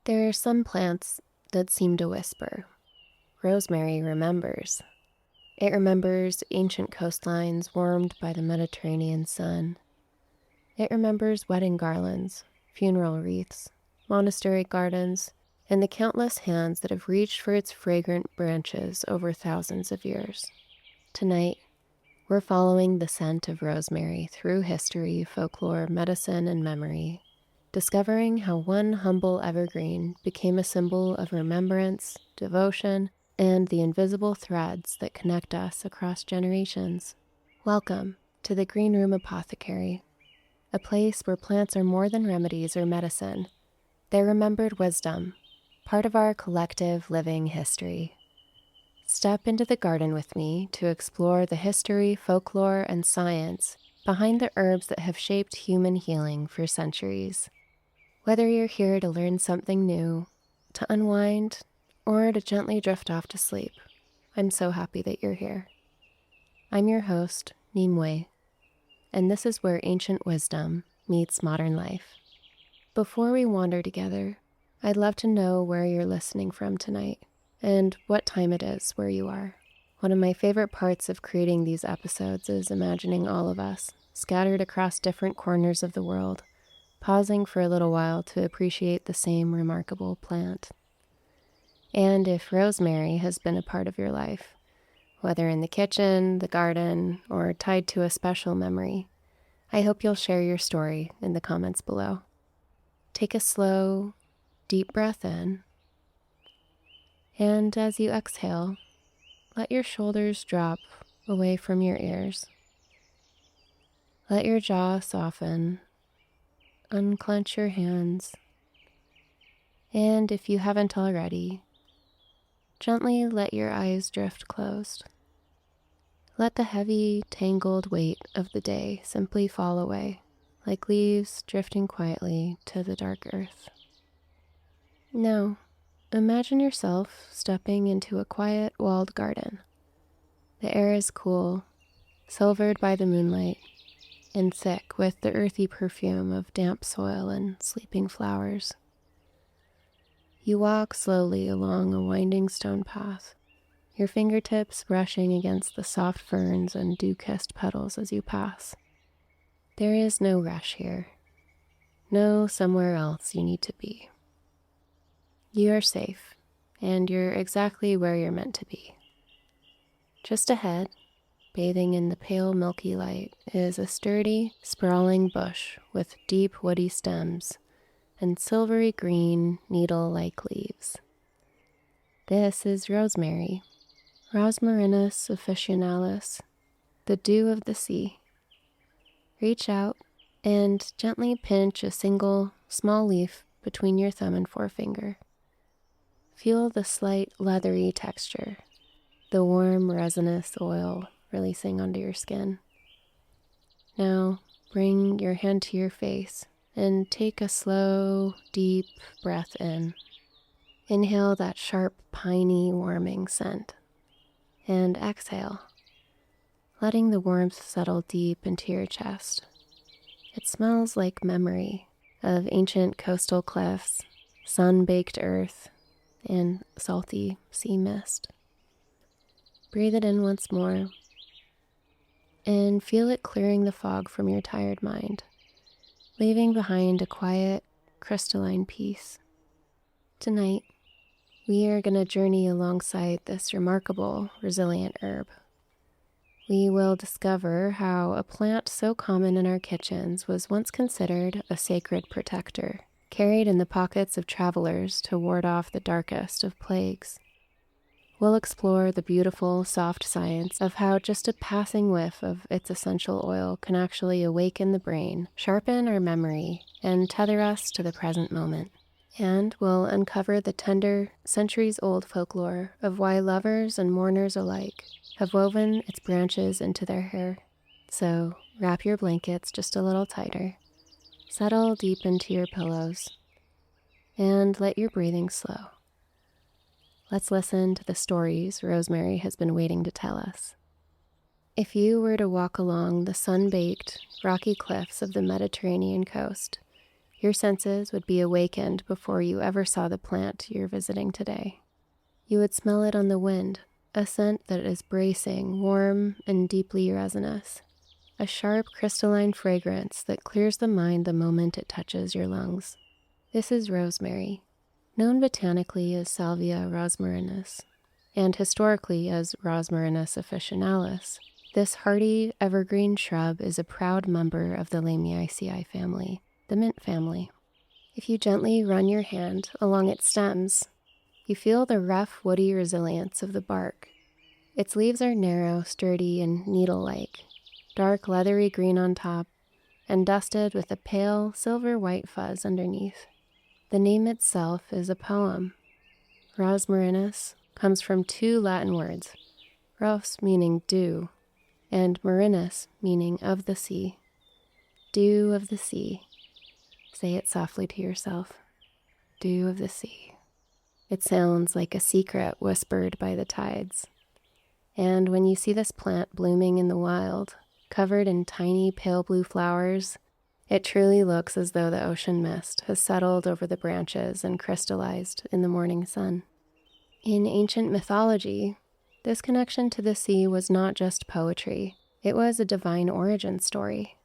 There are some plants that seem to whisper. Rosemary remembers. It remembers ancient coastlines warmed by the Mediterranean sun. It remembers wedding garlands, funeral wreaths, monastery gardens, and the countless hands that have reached for its fragrant branches over thousands of years. Tonight, we're following the scent of rosemary through history, folklore, medicine, and memory, discovering how one humble evergreen became a symbol of remembrance, devotion, and the invisible threads that connect us across generations. Welcome to the Green Room Apothecary, a place where plants are more than remedies or medicine. They're remembered wisdom, part of our collective living history. Step into the garden with me to explore the history, folklore, and science behind the herbs that have shaped human healing for centuries. Whether you're here to learn something new, to unwind, or to gently drift off to sleep, I'm so happy that you're here. I'm your host, Nimue, and this is where ancient wisdom meets modern life. Before we wander together, I'd love to know where you're listening from tonight and what time it is where you are. One of my favorite parts of creating these episodes is imagining all of us scattered across different corners of the world, pausing for a little while to appreciate the same remarkable plant. And if rosemary has been a part of your life, whether in the kitchen, the garden, or tied to a special memory, I hope you'll share your story in the comments below. Take a slow, deep breath in, and as you exhale, let your shoulders drop away from your ears. Let your jaw soften. Unclench your hands, and if you haven't already, gently let your eyes drift closed. Let the heavy, tangled weight of the day simply fall away, like leaves drifting quietly to the dark earth. Now, imagine yourself stepping into a quiet, walled garden. The air is cool, silvered by the moonlight, and thick with the earthy perfume of damp soil and sleeping flowers. You walk slowly along a winding stone path, your fingertips brushing against the soft ferns and dew-kissed petals as you pass. There is no rush here, no somewhere else you need to be. You are safe, and you're exactly where you're meant to be. Just ahead, bathing in the pale milky light, is a sturdy, sprawling bush with deep woody stems and silvery green, needle-like leaves. This is rosemary, Rosmarinus officinalis, the dew of the sea. Reach out and gently pinch a single, small leaf between your thumb and forefinger. Feel the slight, leathery texture, the warm, resinous oil releasing onto your skin. Now, bring your hand to your face and take a slow, deep breath in. Inhale that sharp, piney, warming scent. And exhale, letting the warmth settle deep into your chest. It smells like memory of ancient coastal cliffs, sun-baked earth, and salty sea mist. Breathe it in once more, and feel it clearing the fog from your tired mind, leaving behind a quiet, crystalline peace. Tonight, we are going to journey alongside this remarkable, resilient herb. We will discover how a plant so common in our kitchens was once considered a sacred protector, carried in the pockets of travelers to ward off the darkest of plagues. We'll explore the beautiful, soft science of how just a passing whiff of its essential oil can actually awaken the brain, sharpen our memory, and tether us to the present moment. And we'll uncover the tender, centuries-old folklore of why lovers and mourners alike have woven its branches into their hair. So wrap your blankets just a little tighter, settle deep into your pillows, and let your breathing slow. Let's listen to the stories Rosemary has been waiting to tell us. If you were to walk along the sun-baked, rocky cliffs of the Mediterranean coast, Your senses would be awakened before you ever saw the plant you're visiting today. You would smell it on the wind, a scent that is bracing, warm, and deeply resinous. A sharp, crystalline fragrance that clears the mind the moment it touches your lungs. This is rosemary, known botanically as Salvia rosmarinus, and historically as Rosmarinus officinalis. This hardy, evergreen shrub is a proud member of the Lamiaceae family, the mint family. If you gently run your hand along its stems, you feel the rough, woody resilience of the bark. Its leaves are narrow, sturdy, and needle-like, dark, leathery green on top, and dusted with a pale, silver-white fuzz underneath. The name itself is a poem. Rosmarinus comes from two Latin words, ros meaning dew, and marinus meaning of the sea. Dew of the sea. Say it softly to yourself. Dew of the sea. It sounds like a secret whispered by the tides. And when you see this plant blooming in the wild, covered in tiny pale blue flowers, it truly looks as though the ocean mist has settled over the branches and crystallized in the morning sun. In ancient mythology, this connection to the sea was not just poetry, it was a divine origin story.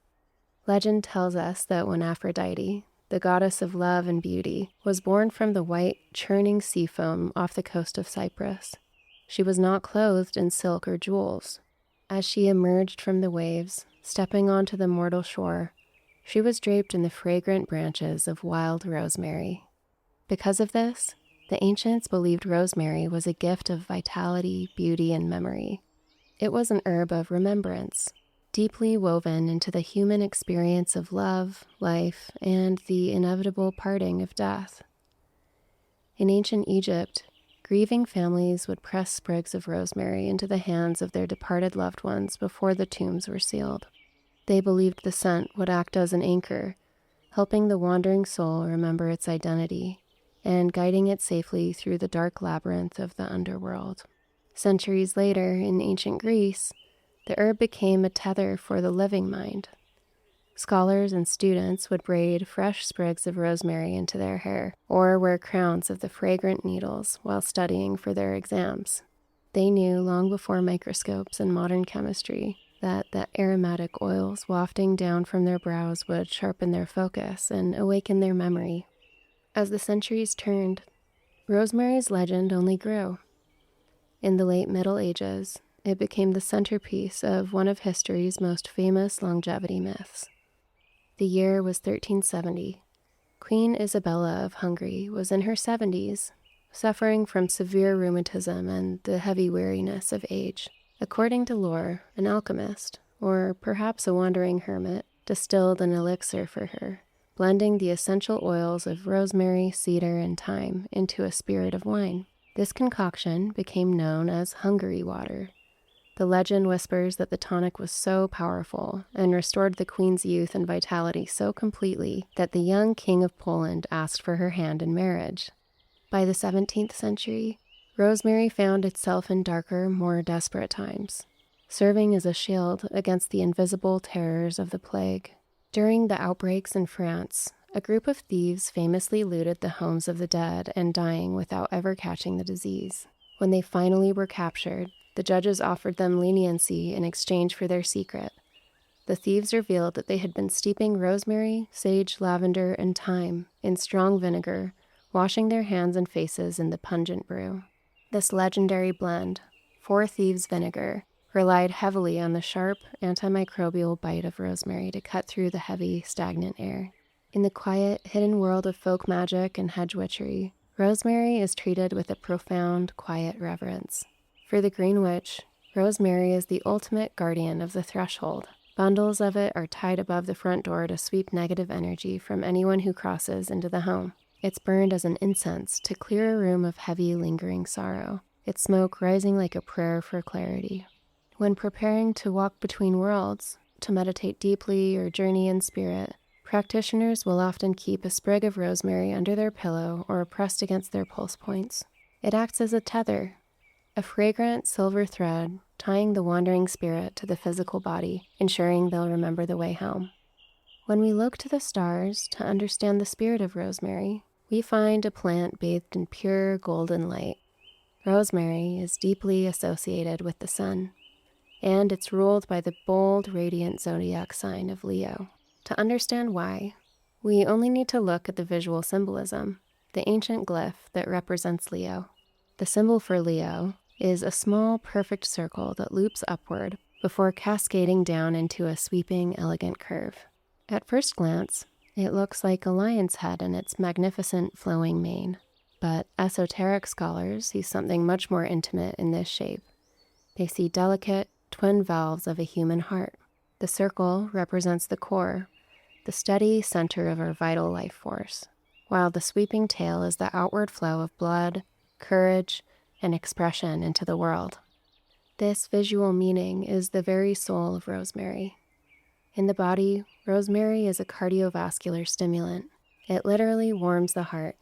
Legend tells us that when Aphrodite, the goddess of love and beauty, was born from the white, churning sea foam off the coast of Cyprus, she was not clothed in silk or jewels. As she emerged from the waves, stepping onto the mortal shore, she was draped in the fragrant branches of wild rosemary. Because of this, the ancients believed rosemary was a gift of vitality, beauty, and memory. It was an herb of remembrance, deeply woven into the human experience of love, life, and the inevitable parting of death. In ancient Egypt, grieving families would press sprigs of rosemary into the hands of their departed loved ones before the tombs were sealed. They believed the scent would act as an anchor, helping the wandering soul remember its identity and guiding it safely through the dark labyrinth of the underworld. Centuries later, in ancient Greece, the herb became a tether for the living mind. Scholars and students would braid fresh sprigs of rosemary into their hair or wear crowns of the fragrant needles while studying for their exams. They knew long before microscopes and modern chemistry that the aromatic oils wafting down from their brows would sharpen their focus and awaken their memory. As the centuries turned, rosemary's legend only grew. In the late Middle Ages, it became the centerpiece of one of history's most famous longevity myths. The year was 1370. Queen Isabella of Hungary was in her 70s, suffering from severe rheumatism and the heavy weariness of age. According to lore, an alchemist, or perhaps a wandering hermit, distilled an elixir for her, blending the essential oils of rosemary, cedar, and thyme into a spirit of wine. This concoction became known as Hungary water. The legend whispers that the tonic was so powerful and restored the queen's youth and vitality so completely that the young king of Poland asked for her hand in marriage. By the 17th century, rosemary found itself in darker, more desperate times, serving as a shield against the invisible terrors of the plague. During the outbreaks in France, a group of thieves famously looted the homes of the dead and dying without ever catching the disease. When they finally were captured, the judges offered them leniency in exchange for their secret. The thieves revealed that they had been steeping rosemary, sage, lavender, and thyme in strong vinegar, washing their hands and faces in the pungent brew. This legendary blend, Four Thieves Vinegar, relied heavily on the sharp, antimicrobial bite of rosemary to cut through the heavy, stagnant air. In the quiet, hidden world of folk magic and hedge witchery, rosemary is treated with a profound, quiet reverence. For the Green Witch, rosemary is the ultimate guardian of the threshold. Bundles of it are tied above the front door to sweep negative energy from anyone who crosses into the home. It's burned as an incense to clear a room of heavy, lingering sorrow, its smoke rising like a prayer for clarity. When preparing to walk between worlds, to meditate deeply or journey in spirit, practitioners will often keep a sprig of rosemary under their pillow or pressed against their pulse points. It acts as a tether, a fragrant silver thread tying the wandering spirit to the physical body, ensuring they'll remember the way home. When we look to the stars to understand the spirit of rosemary, we find a plant bathed in pure golden light. Rosemary is deeply associated with the sun, and it's ruled by the bold, radiant zodiac sign of Leo. To understand why, we only need to look at the visual symbolism, the ancient glyph that represents Leo. The symbol for Leo is a small, perfect circle that loops upward before cascading down into a sweeping, elegant curve. At first glance, it looks like a lion's head and its magnificent flowing mane, but esoteric scholars see something much more intimate in this shape. They see delicate, twin valves of a human heart. The circle represents the core, the steady center of our vital life force, while the sweeping tail is the outward flow of blood, courage, and expression into the world. This visual meaning is the very soul of rosemary. In the body, rosemary is a cardiovascular stimulant. It literally warms the heart,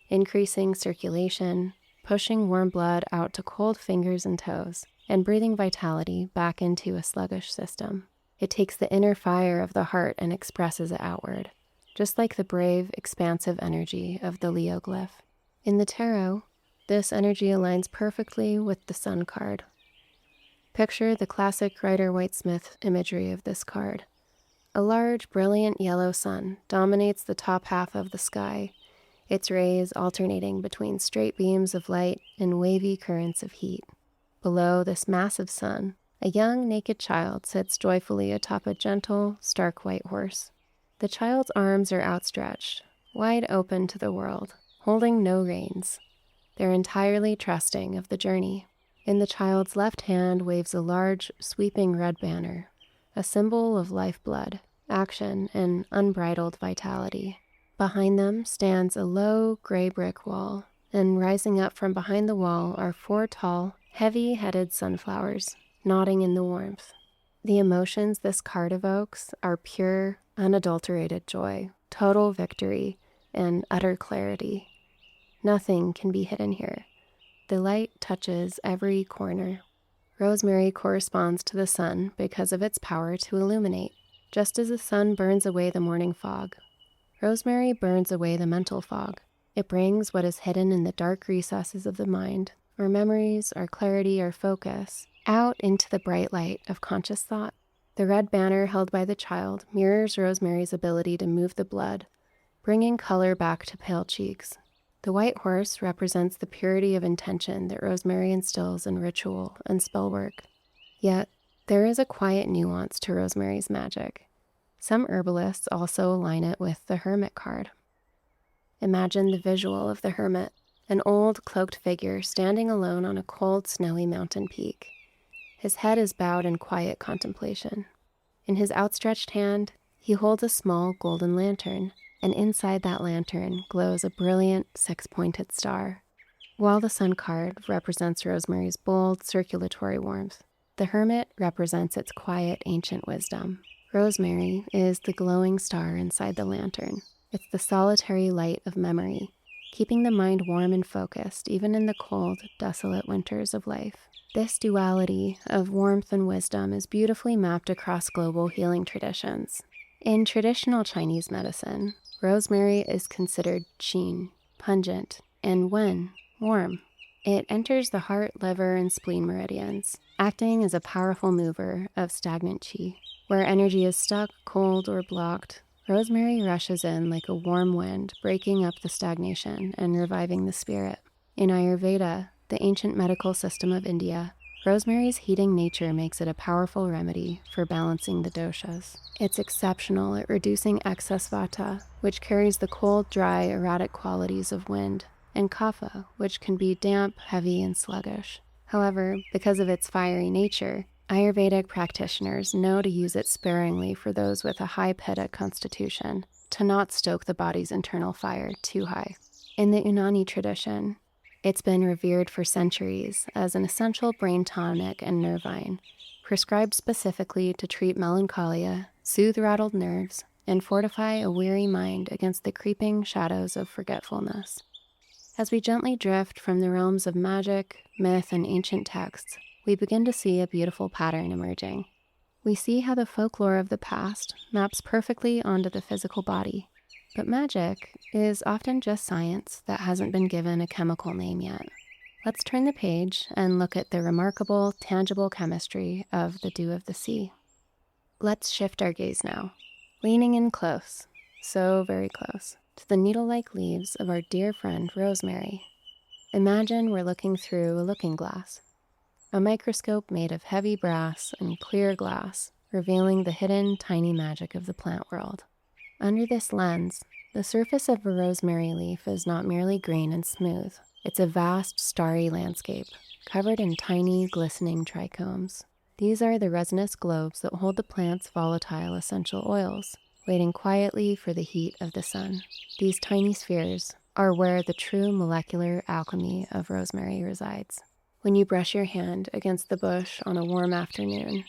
increasing circulation, pushing warm blood out to cold fingers and toes, and breathing vitality back into a sluggish system. It takes the inner fire of the heart and expresses it outward, just like the brave, expansive energy of the Leo glyph. In the tarot, this energy aligns perfectly with the sun card. Picture the classic Rider-Waite-Smith imagery of this card. A large, brilliant yellow sun dominates the top half of the sky, its rays alternating between straight beams of light and wavy currents of heat. Below this massive sun, a young naked child sits joyfully atop a gentle, stark white horse. The child's arms are outstretched, wide open to the world, holding no reins. They're entirely trusting of the journey. In the child's left hand waves a large, sweeping red banner, a symbol of lifeblood, action, and unbridled vitality. Behind them stands a low, gray brick wall, and rising up from behind the wall are 4 tall, heavy-headed sunflowers, nodding in the warmth. The emotions this card evokes are pure, unadulterated joy, total victory, and utter clarity. Nothing can be hidden here. The light touches every corner. Rosemary corresponds to the sun because of its power to illuminate. Just as the sun burns away the morning fog, rosemary burns away the mental fog. It brings what is hidden in the dark recesses of the mind, our memories, our clarity, our focus, out into the bright light of conscious thought. The red banner held by the child mirrors Rosemary's ability to move the blood, bringing color back to pale cheeks. The white horse represents the purity of intention that Rosemary instills in ritual and spell work. Yet, there is a quiet nuance to Rosemary's magic. Some herbalists also align it with the Hermit card. Imagine the visual of the Hermit, an old, cloaked figure standing alone on a cold, snowy mountain peak. His head is bowed in quiet contemplation. In his outstretched hand, he holds a small golden lantern, and inside that lantern glows a brilliant 6-pointed star. While the sun card represents Rosemary's bold, circulatory warmth, the Hermit represents its quiet, ancient wisdom. Rosemary is the glowing star inside the lantern. It's the solitary light of memory, keeping the mind warm and focused even in the cold, desolate winters of life. This duality of warmth and wisdom is beautifully mapped across global healing traditions. In traditional Chinese medicine, rosemary is considered qin, pungent, and wen, warm. It enters the heart, liver, and spleen meridians, acting as a powerful mover of stagnant qi. Where energy is stuck, cold, or blocked, rosemary rushes in like a warm wind, breaking up the stagnation and reviving the spirit. In Ayurveda, the ancient medical system of India, rosemary's heating nature makes it a powerful remedy for balancing the doshas. It's exceptional at reducing excess vata, which carries the cold, dry, erratic qualities of wind, and kapha, which can be damp, heavy, and sluggish. However, because of its fiery nature, Ayurvedic practitioners know to use it sparingly for those with a high pitta constitution, to not stoke the body's internal fire too high. In the Unani tradition, it's been revered for centuries as an essential brain tonic and nervine, prescribed specifically to treat melancholia, soothe rattled nerves, and fortify a weary mind against the creeping shadows of forgetfulness. As we gently drift from the realms of magic, myth, and ancient texts, we begin to see a beautiful pattern emerging. We see how the folklore of the past maps perfectly onto the physical body. But magic is often just science that hasn't been given a chemical name yet. Let's turn the page and look at the remarkable, tangible chemistry of the dew of the sea. Let's shift our gaze now, leaning in close, so very close, to the needle-like leaves of our dear friend Rosemary. Imagine we're looking through a looking glass, a microscope made of heavy brass and clear glass, revealing the hidden, tiny magic of the plant world. Under this lens, the surface of a rosemary leaf is not merely green and smooth. It's a vast, starry landscape, covered in tiny, glistening trichomes. These are the resinous globes that hold the plant's volatile essential oils, waiting quietly for the heat of the sun. These tiny spheres are where the true molecular alchemy of rosemary resides. When you brush your hand against the bush on a warm afternoon,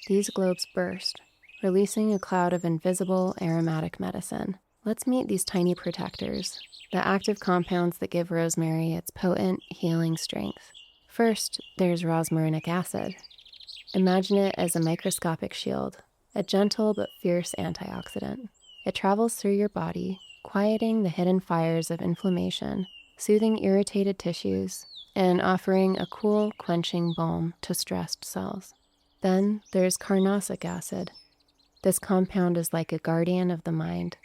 these globes burst, releasing a cloud of invisible aromatic medicine. Let's meet these tiny protectors, the active compounds that give rosemary its potent, healing strength. First, there's rosmarinic acid. Imagine it as a microscopic shield, a gentle but fierce antioxidant. It travels through your body, quieting the hidden fires of inflammation, soothing irritated tissues, and offering a cool, quenching balm to stressed cells. Then there's carnosic acid. This compound is like a guardian of the mind,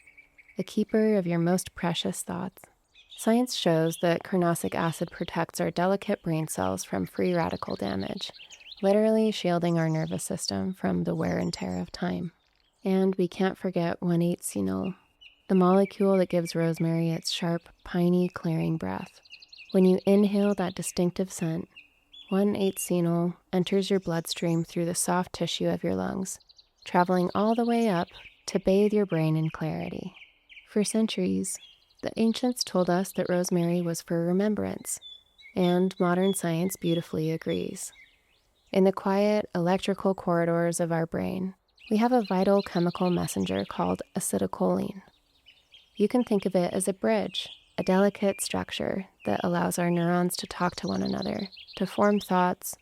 a keeper of your most precious thoughts. Science shows that carnosic acid protects our delicate brain cells from free radical damage, literally shielding our nervous system from the wear and tear of time. And we can't forget 1,8-cinyl, the molecule that gives rosemary its sharp, piney, clearing breath. When you inhale that distinctive scent, 1,8-cinyl enters your bloodstream through the soft tissue of your lungs, traveling all the way up to bathe your brain in clarity. For centuries, the ancients told us that rosemary was for remembrance, and modern science beautifully agrees. In the quiet, electrical corridors of our brain, we have a vital chemical messenger called acetylcholine. You can think of it as a bridge, a delicate structure that allows our neurons to talk to one another, to form thoughts,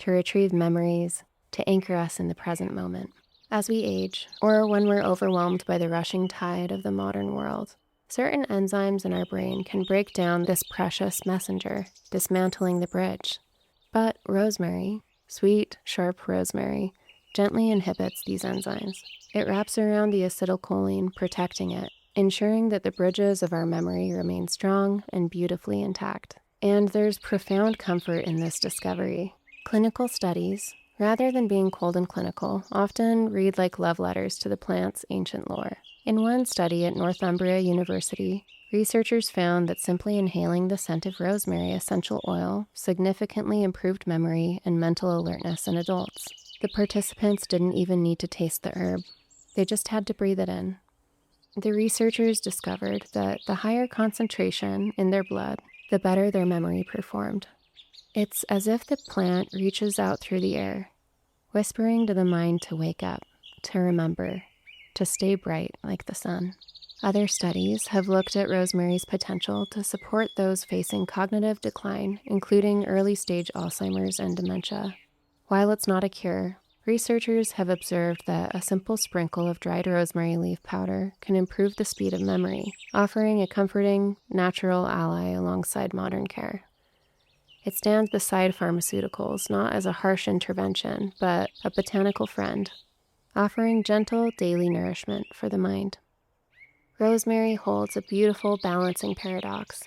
to retrieve memories, to anchor us in the present moment. As we age, or when we're overwhelmed by the rushing tide of the modern world, certain enzymes in our brain can break down this precious messenger, dismantling the bridge. But rosemary, sweet, sharp rosemary, gently inhibits these enzymes. It wraps around the acetylcholine, protecting it, ensuring that the bridges of our memory remain strong and beautifully intact. And there's profound comfort in this discovery. Clinical studies, rather than being cold and clinical, often read like love letters to the plant's ancient lore. In one study at Northumbria University, researchers found that simply inhaling the scent of rosemary essential oil significantly improved memory and mental alertness in adults. The participants didn't even need to taste the herb. They just had to breathe it in. The researchers discovered that the higher concentration in their blood, the better their memory performed. It's as if the plant reaches out through the air, whispering to the mind to wake up, to remember, to stay bright like the sun. Other studies have looked at rosemary's potential to support those facing cognitive decline, including early-stage Alzheimer's and dementia. While it's not a cure, researchers have observed that a simple sprinkle of dried rosemary leaf powder can improve the speed of memory, offering a comforting, natural ally alongside modern care. It stands beside pharmaceuticals, not as a harsh intervention, but a botanical friend, offering gentle daily nourishment for the mind. Rosemary holds a beautiful balancing paradox.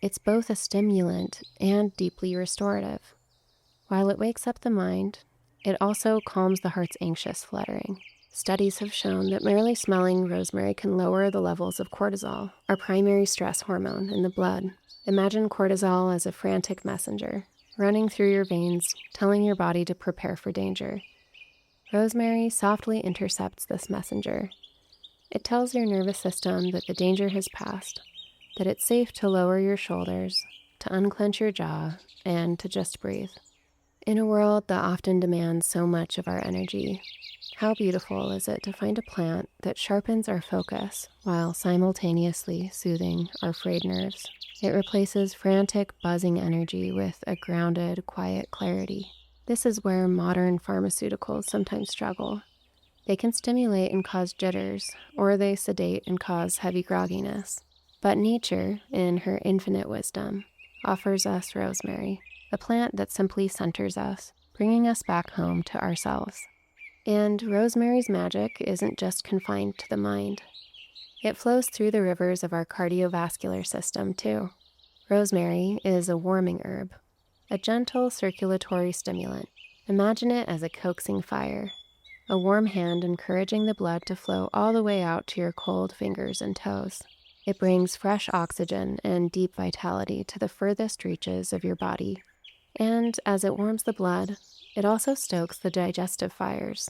It's both a stimulant and deeply restorative. While it wakes up the mind, it also calms the heart's anxious fluttering. Studies have shown that merely smelling rosemary can lower the levels of cortisol, our primary stress hormone in the blood. Imagine cortisol as a frantic messenger, running through your veins, telling your body to prepare for danger. Rosemary softly intercepts this messenger. It tells your nervous system that the danger has passed, that it's safe to lower your shoulders, to unclench your jaw, and to just breathe. In a world that often demands so much of our energy, how beautiful is it to find a plant that sharpens our focus while simultaneously soothing our frayed nerves? It replaces frantic, buzzing energy with a grounded, quiet clarity. This is where modern pharmaceuticals sometimes struggle. They can stimulate and cause jitters, or they sedate and cause heavy grogginess. But nature, in her infinite wisdom, offers us rosemary, a plant that simply centers us, bringing us back home to ourselves. And rosemary's magic isn't just confined to the mind. It flows through the rivers of our cardiovascular system, too. Rosemary is a warming herb, a gentle circulatory stimulant. Imagine it as a coaxing fire, a warm hand encouraging the blood to flow all the way out to your cold fingers and toes. It brings fresh oxygen and deep vitality to the furthest reaches of your body. And as it warms the blood, it also stokes the digestive fires.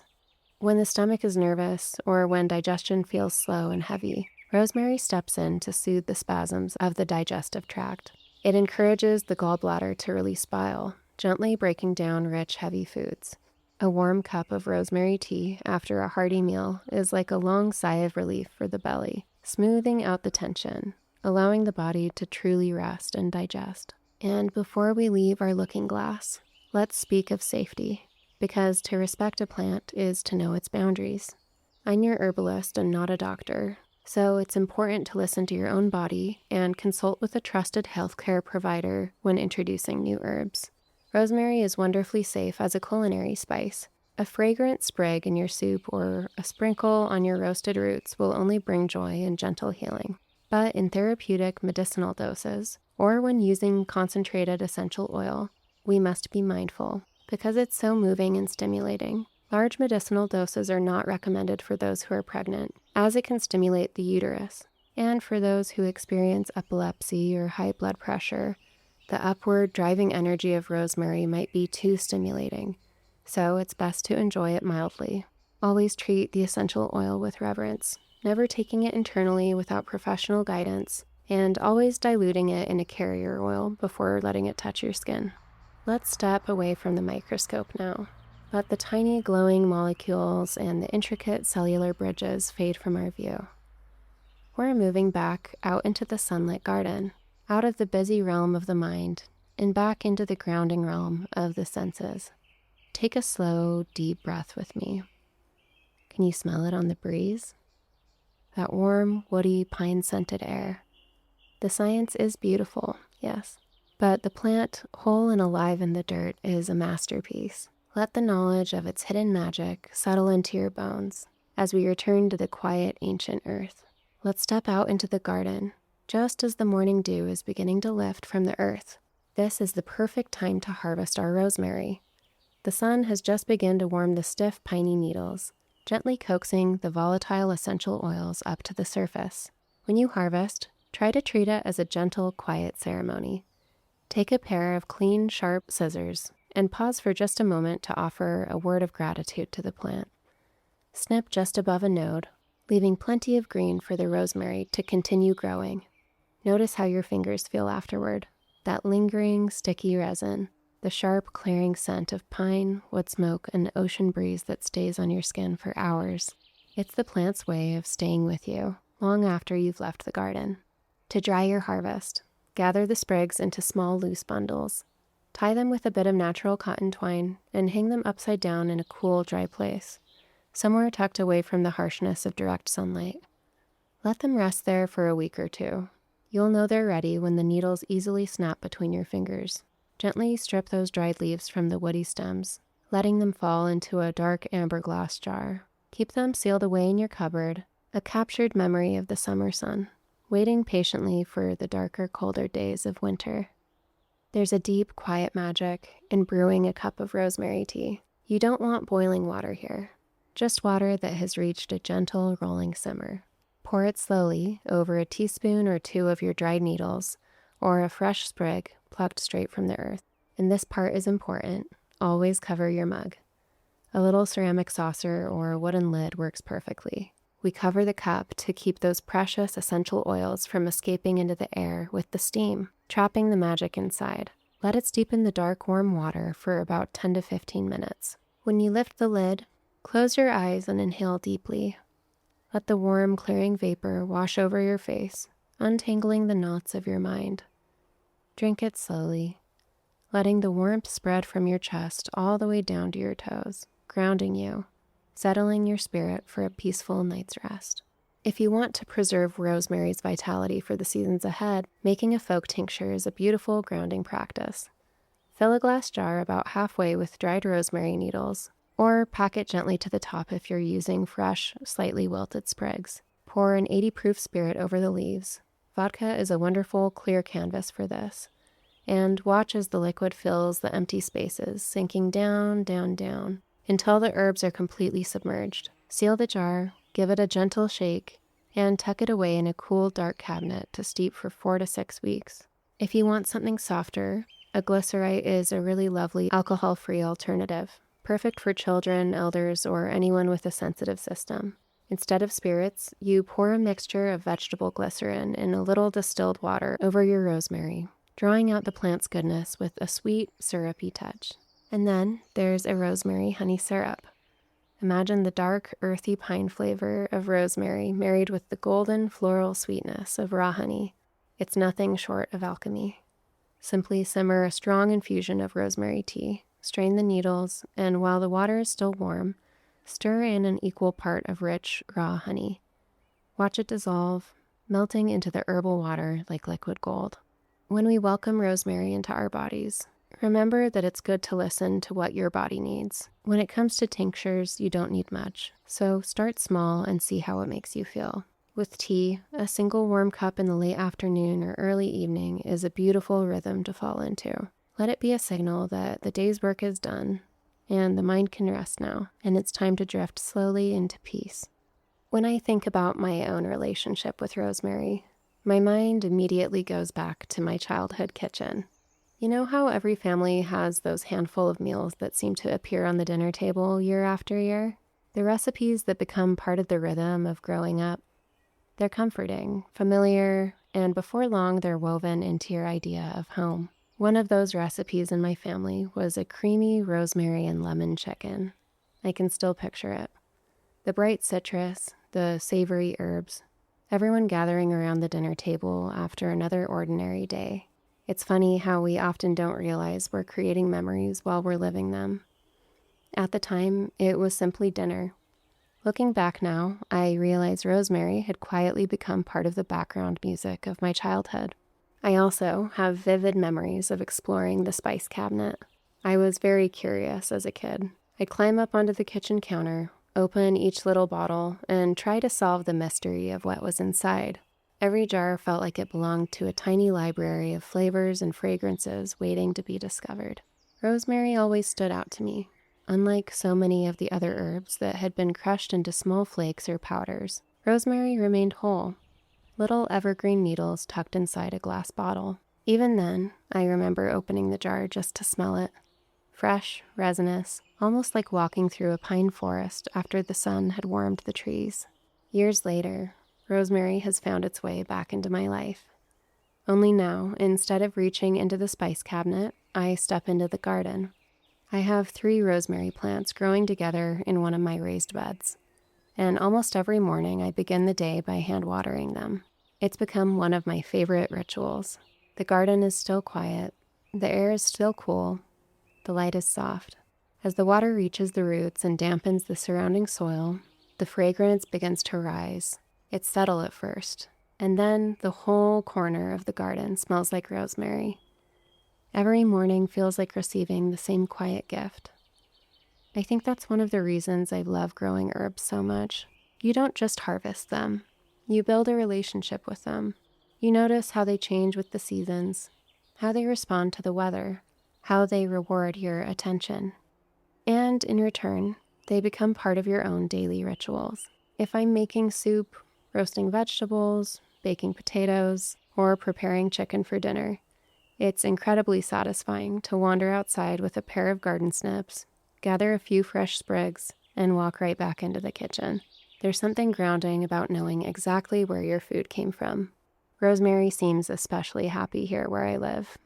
When the stomach is nervous or when digestion feels slow and heavy, rosemary steps in to soothe the spasms of the digestive tract. It encourages the gallbladder to release bile, gently breaking down rich, heavy foods. A warm cup of rosemary tea after a hearty meal is like a long sigh of relief for the belly, smoothing out the tension, allowing the body to truly rest and digest. And before we leave our looking glass, let's speak of safety, because to respect a plant is to know its boundaries. I'm your herbalist and not a doctor, so it's important to listen to your own body and consult with a trusted healthcare provider when introducing new herbs. Rosemary is wonderfully safe as a culinary spice. A fragrant sprig in your soup or a sprinkle on your roasted roots will only bring joy and gentle healing. But in therapeutic medicinal doses, or when using concentrated essential oil, we must be mindful because it's so moving and stimulating. Large medicinal doses are not recommended for those who are pregnant, as it can stimulate the uterus. And for those who experience epilepsy or high blood pressure, the upward driving energy of rosemary might be too stimulating, so it's best to enjoy it mildly. Always treat the essential oil with reverence, never taking it internally without professional guidance, and always diluting it in a carrier oil before letting it touch your skin. Let's step away from the microscope now. Let the tiny glowing molecules and the intricate cellular bridges fade from our view. We're moving back out into the sunlit garden, out of the busy realm of the mind, and back into the grounding realm of the senses. Take a slow, deep breath with me. Can you smell it on the breeze? That warm, woody, pine-scented air. The science is beautiful, yes, but the plant, whole and alive in the dirt, is a masterpiece. Let the knowledge of its hidden magic settle into your bones as we return to the quiet, ancient earth. Let's step out into the garden, just as the morning dew is beginning to lift from the earth. This is the perfect time to harvest our rosemary. The sun has just begun to warm the stiff, piney needles, gently coaxing the volatile essential oils up to the surface. When you harvest, try to treat it as a gentle, quiet ceremony. Take a pair of clean, sharp scissors and pause for just a moment to offer a word of gratitude to the plant. Snip just above a node, leaving plenty of green for the rosemary to continue growing. Notice how your fingers feel afterward. That lingering, sticky resin, the sharp, clearing scent of pine, wood smoke, and ocean breeze that stays on your skin for hours. It's the plant's way of staying with you long after you've left the garden. To dry your harvest, gather the sprigs into small, loose bundles. Tie them with a bit of natural cotton twine and hang them upside down in a cool, dry place, somewhere tucked away from the harshness of direct sunlight. Let them rest there for a week or two. You'll know they're ready when the needles easily snap between your fingers. Gently strip those dried leaves from the woody stems, letting them fall into a dark amber glass jar. Keep them sealed away in your cupboard, a captured memory of the summer sun, waiting patiently for the darker, colder days of winter. There's a deep, quiet magic in brewing a cup of rosemary tea. You don't want boiling water here, just water that has reached a gentle, rolling simmer. Pour it slowly over a teaspoon or two of your dried needles or a fresh sprig plucked straight from the earth. And this part is important. Always cover your mug. A little ceramic saucer or a wooden lid works perfectly. We cover the cup to keep those precious essential oils from escaping into the air with the steam, trapping the magic inside. Let it steep in the dark, warm water for about 10 to 15 minutes. When you lift the lid, close your eyes and inhale deeply. Let the warm, clearing vapor wash over your face, untangling the knots of your mind. Drink it slowly, letting the warmth spread from your chest all the way down to your toes, grounding you, settling your spirit for a peaceful night's rest. If you want to preserve rosemary's vitality for the seasons ahead, making a folk tincture is a beautiful grounding practice. Fill a glass jar about halfway with dried rosemary needles, or pack it gently to the top if you're using fresh, slightly wilted sprigs. Pour an 80-proof spirit over the leaves. Vodka is a wonderful, clear canvas for this. And watch as the liquid fills the empty spaces, sinking down, down, down, until the herbs are completely submerged. Seal the jar, give it a gentle shake, and tuck it away in a cool, dark cabinet to steep for 4 to 6 weeks. If you want something softer, a glycerite is a really lovely alcohol-free alternative, perfect for children, elders, or anyone with a sensitive system. Instead of spirits, you pour a mixture of vegetable glycerin in a little distilled water over your rosemary, drawing out the plant's goodness with a sweet, syrupy touch. And then there's a rosemary honey syrup. Imagine the dark, earthy pine flavor of rosemary married with the golden, floral sweetness of raw honey. It's nothing short of alchemy. Simply simmer a strong infusion of rosemary tea, strain the needles, and while the water is still warm, stir in an equal part of rich, raw honey. Watch it dissolve, melting into the herbal water like liquid gold. When we welcome rosemary into our bodies, remember that it's good to listen to what your body needs. When it comes to tinctures, you don't need much, so start small and see how it makes you feel. With tea, a single warm cup in the late afternoon or early evening is a beautiful rhythm to fall into. Let it be a signal that the day's work is done, and the mind can rest now, and it's time to drift slowly into peace. When I think about my own relationship with rosemary, my mind immediately goes back to my childhood kitchen. You know how every family has those handful of meals that seem to appear on the dinner table year after year? The recipes that become part of the rhythm of growing up. They're comforting, familiar, and before long they're woven into your idea of home. One of those recipes in my family was a creamy rosemary and lemon chicken. I can still picture it. The bright citrus, the savory herbs, everyone gathering around the dinner table after another ordinary day. It's funny how we often don't realize we're creating memories while we're living them. At the time, it was simply dinner. Looking back now, I realize rosemary had quietly become part of the background music of my childhood. I also have vivid memories of exploring the spice cabinet. I was very curious as a kid. I'd climb up onto the kitchen counter, open each little bottle, and try to solve the mystery of what was inside. Every jar felt like it belonged to a tiny library of flavors and fragrances waiting to be discovered. Rosemary always stood out to me. Unlike so many of the other herbs that had been crushed into small flakes or powders, rosemary remained whole, little evergreen needles tucked inside a glass bottle. Even then, I remember opening the jar just to smell it. Fresh, resinous, almost like walking through a pine forest after the sun had warmed the trees. Years later, rosemary has found its way back into my life. Only now, instead of reaching into the spice cabinet, I step into the garden. I have 3 rosemary plants growing together in one of my raised beds, and almost every morning I begin the day by hand watering them. It's become one of my favorite rituals. The garden is still quiet, the air is still cool, the light is soft. As the water reaches the roots and dampens the surrounding soil, the fragrance begins to rise. It's subtle at first, and then the whole corner of the garden smells like rosemary. Every morning feels like receiving the same quiet gift. I think that's one of the reasons I love growing herbs so much. You don't just harvest them. You build a relationship with them. You notice how they change with the seasons, how they respond to the weather, how they reward your attention. And in return, they become part of your own daily rituals. If I'm making soup, roasting vegetables, baking potatoes, or preparing chicken for dinner, it's incredibly satisfying to wander outside with a pair of garden snips, gather a few fresh sprigs, and walk right back into the kitchen. There's something grounding about knowing exactly where your food came from. Rosemary seems especially happy here where I live.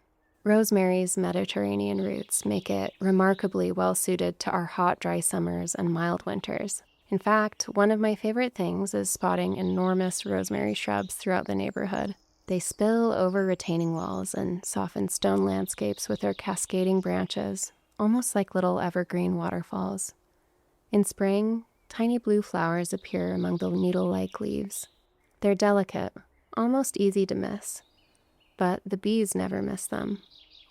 Rosemary's Mediterranean roots make it remarkably well-suited to our hot, dry summers and mild winters. In fact, one of my favorite things is spotting enormous rosemary shrubs throughout the neighborhood. They spill over retaining walls and soften stone landscapes with their cascading branches, almost like little evergreen waterfalls. In spring, tiny blue flowers appear among the needle-like leaves. They're delicate, almost easy to miss, but the bees never miss them.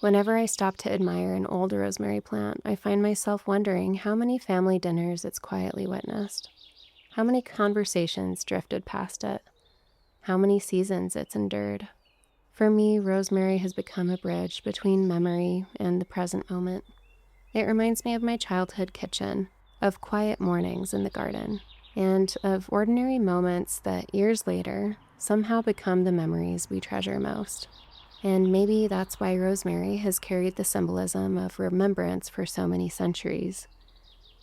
Whenever I stop to admire an old rosemary plant, I find myself wondering how many family dinners it's quietly witnessed, how many conversations drifted past it, how many seasons it's endured. For me, rosemary has become a bridge between memory and the present moment. It reminds me of my childhood kitchen, of quiet mornings in the garden, and of ordinary moments that years later somehow become the memories we treasure most. And maybe that's why rosemary has carried the symbolism of remembrance for so many centuries.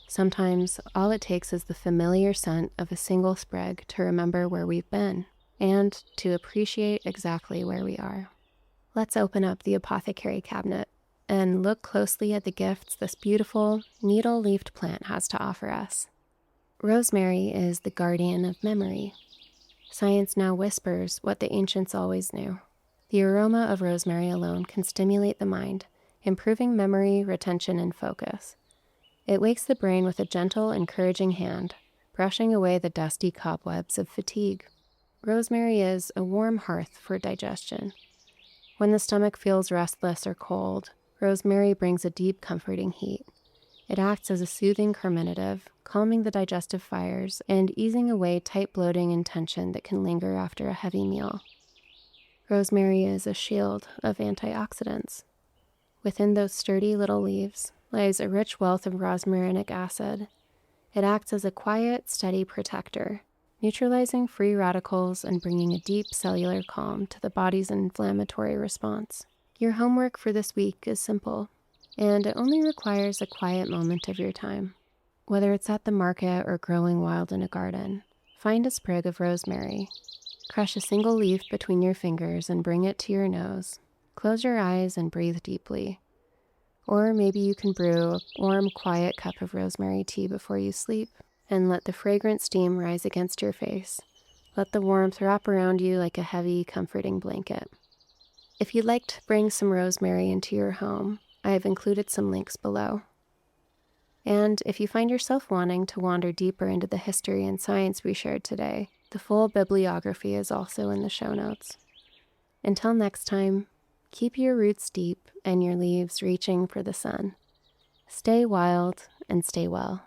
Sometimes all it takes is the familiar scent of a single sprig to remember where we've been and to appreciate exactly where we are. Let's open up the apothecary cabinet and look closely at the gifts this beautiful, needle-leafed plant has to offer us. Rosemary is the guardian of memory. Science now whispers what the ancients always knew. The aroma of rosemary alone can stimulate the mind, improving memory, retention, and focus. It wakes the brain with a gentle, encouraging hand, brushing away the dusty cobwebs of fatigue. Rosemary is a warm hearth for digestion. When the stomach feels restless or cold, rosemary brings a deep, comforting heat. It acts as a soothing carminative, calming the digestive fires and easing away tight bloating and tension that can linger after a heavy meal. Rosemary is a shield of antioxidants. Within those sturdy little leaves lies a rich wealth of rosmarinic acid. It acts as a quiet, steady protector, neutralizing free radicals and bringing a deep cellular calm to the body's inflammatory response. Your homework for this week is simple, and it only requires a quiet moment of your time. Whether it's at the market or growing wild in a garden, find a sprig of rosemary. Crush a single leaf between your fingers and bring it to your nose. Close your eyes and breathe deeply. Or maybe you can brew a warm, quiet cup of rosemary tea before you sleep and let the fragrant steam rise against your face. Let the warmth wrap around you like a heavy, comforting blanket. If you'd like to bring some rosemary into your home, I have included some links below. And if you find yourself wanting to wander deeper into the history and science we shared today, the full bibliography is also in the show notes. Until next time, keep your roots deep and your leaves reaching for the sun. Stay wild and stay well.